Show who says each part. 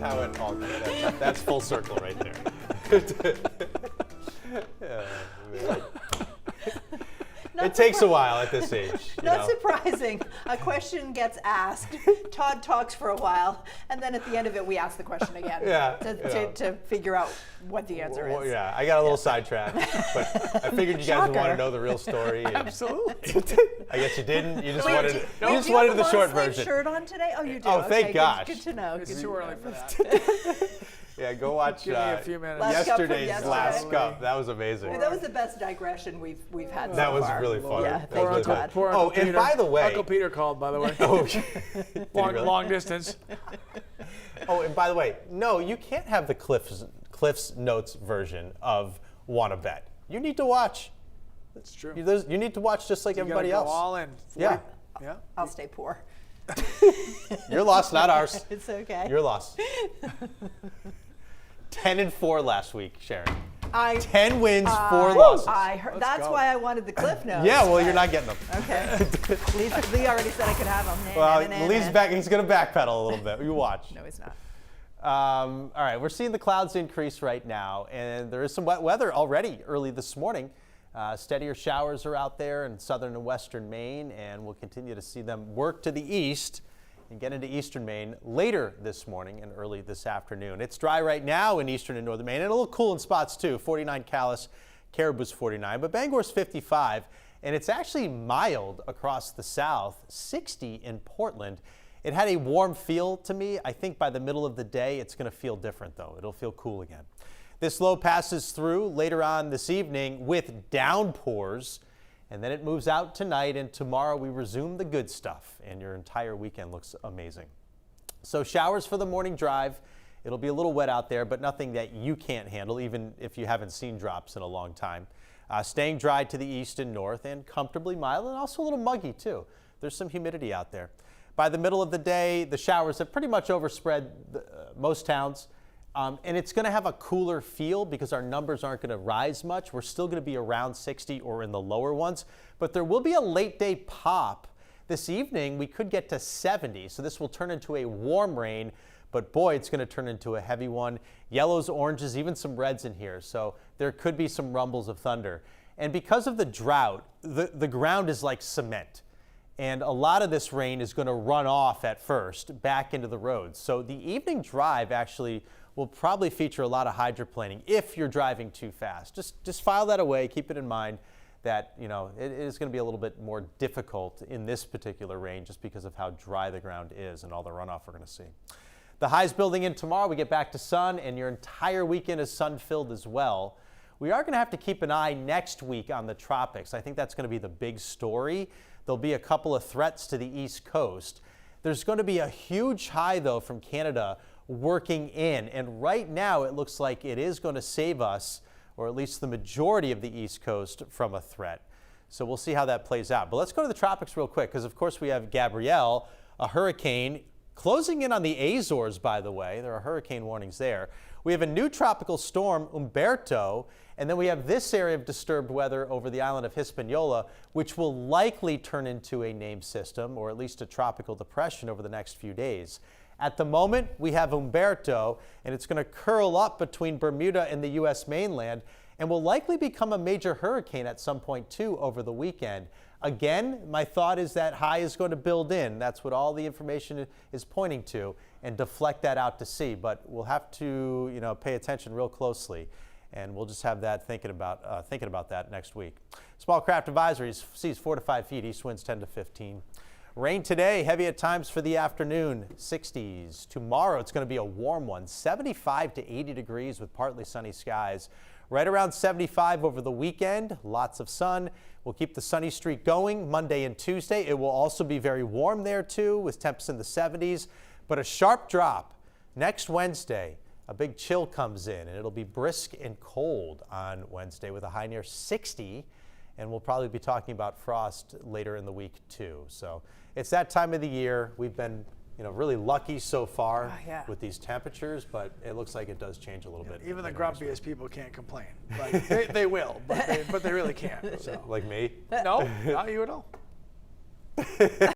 Speaker 1: how it all goes. That's full circle right there. Yeah, it takes a while at this age.
Speaker 2: Not surprising. A question gets asked. Todd talks for a while, and then at the end of it, we ask the question again to figure out what the answer is.
Speaker 1: Yeah, I got a little sidetracked, but I figured you guys would want to know the real story.
Speaker 3: Absolutely.
Speaker 1: I guess you didn't. You just
Speaker 2: Wait,
Speaker 1: wanted.
Speaker 2: do
Speaker 1: You just wanted the short
Speaker 2: have a long-sleeve
Speaker 1: version.
Speaker 2: shirt on today? Oh, you do.
Speaker 1: Oh,
Speaker 2: okay,
Speaker 1: thank gosh.
Speaker 2: Good to know.
Speaker 3: It's too early for that.
Speaker 1: Yeah, go watch
Speaker 3: Give me a few minutes.
Speaker 1: yesterday's last cup. That was amazing.
Speaker 2: That was the best digression we've had so far.
Speaker 1: That was really fun.
Speaker 2: Yeah,
Speaker 1: That
Speaker 2: thank
Speaker 1: was
Speaker 2: you,
Speaker 1: really
Speaker 2: Todd.
Speaker 1: fun. Oh, and by the way,
Speaker 3: Uncle Peter called, by the way.
Speaker 1: Oh,
Speaker 3: long distance.
Speaker 1: Oh, and by the way, no, you can't have the Cliff's Notes version of Wanna Bet. You need to watch.
Speaker 3: That's true.
Speaker 1: You need to watch just like everybody
Speaker 3: You gotta
Speaker 1: else.
Speaker 3: go all in.
Speaker 1: Yeah.
Speaker 3: Yeah.
Speaker 2: I'll stay poor.
Speaker 1: Your loss, not ours.
Speaker 2: It's okay.
Speaker 1: Your loss. 10-4 last week, Sharon. 10 wins, 4 losses.
Speaker 2: I heard, that's why I wanted the Cliff Notes.
Speaker 1: Yeah, well, you're not getting them.
Speaker 2: Okay. Lee already said I could have them.
Speaker 1: Well, Lee's back. He's going to backpedal a little bit. You watch.
Speaker 2: No, he's not.
Speaker 1: All right, we're seeing the clouds increase right now, and there is some wet weather already early this morning. Steadier showers are out there in southern and western Maine, and we'll continue to see them work to the east and get into eastern Maine later this morning and early this afternoon. It's dry right now in eastern and northern Maine, and a little cool in spots too. 49 Calais, Caribou's 49, but Bangor's 55, and it's actually mild across the south, 60 in Portland. It had a warm feel to me. I think by the middle of the day, it's going to feel different, though. It'll feel cool again. This low passes through later on this evening with downpours, and then it moves out tonight, and tomorrow we resume the good stuff, and your entire weekend looks amazing. So showers for the morning drive. It'll be a little wet out there, but nothing that you can't handle, even if you haven't seen drops in a long time. Staying dry to the east and north, and comfortably mild, and also a little muggy, too. There's some humidity out there. By the middle of the day, the showers have pretty much overspread most towns. And it's going to have a cooler feel because our numbers aren't going to rise much. We're still going to be around 60 or in the lower ones. But there will be a late day pop. This evening, we could get to 70. So this will turn into a warm rain. But boy, it's going to turn into a heavy one. Yellows, oranges, even some reds in here. So there could be some rumbles of thunder. And because of the drought, the ground is like cement. And a lot of this rain is going to run off at first back into the roads. So the evening drive actually will probably feature a lot of hydroplaning if you're driving too fast. Just file that away. Keep it in mind that, you know, it is going to be a little bit more difficult in this particular rain just because of how dry the ground is and all the runoff we're going to see. The highs building in tomorrow. We get back to sun, and your entire weekend is sun-filled as well. We are going to have to keep an eye next week on the tropics. I think that's going to be the big story. There'll be a couple of threats to the East Coast. There's going to be a huge high, though, from Canada working in. And right now, it looks like it is going to save us, or at least the majority of the East Coast, from a threat. So we'll see how that plays out. But let's go to the tropics real quick, because, of course, we have Gabrielle, a hurricane, closing in on the Azores, by the way. There are hurricane warnings there. We have a new tropical storm, Umberto, and then we have this area of disturbed weather over the island of Hispaniola, which will likely turn into a named system, or at least a tropical depression over the next few days. At the moment, we have Umberto, and it's going to curl up between Bermuda and the U.S. mainland, and will likely become a major hurricane at some point, too, over the weekend. Again, my thought is that high is going to build in. That's what all the information is pointing to, and deflect that out to sea. But we'll have to, you know, pay attention real closely, and we'll just have that thinking about that next week. Small craft advisories: seas 4 to 5 feet, east winds 10 to 15. Rain today, heavy at times for the afternoon, 60s. Tomorrow, it's going to be a warm one, 75 to 80 degrees with partly sunny skies. Right around 75 over the weekend, lots of sun. We'll keep the sunny streak going Monday and Tuesday. It will also be very warm there too, with temps in the 70s, but a sharp drop next Wednesday. A big chill comes in, and it'll be brisk and cold on Wednesday with a high near 60, and we'll probably be talking about frost later in the week too. So it's that time of the year. We've been, you know, really lucky so far with these temperatures, but it looks like it does change a little bit.
Speaker 3: Even the grumpiest people can't complain. Like, they will, but they really can't. So.
Speaker 1: Like me?
Speaker 3: No, not you at all.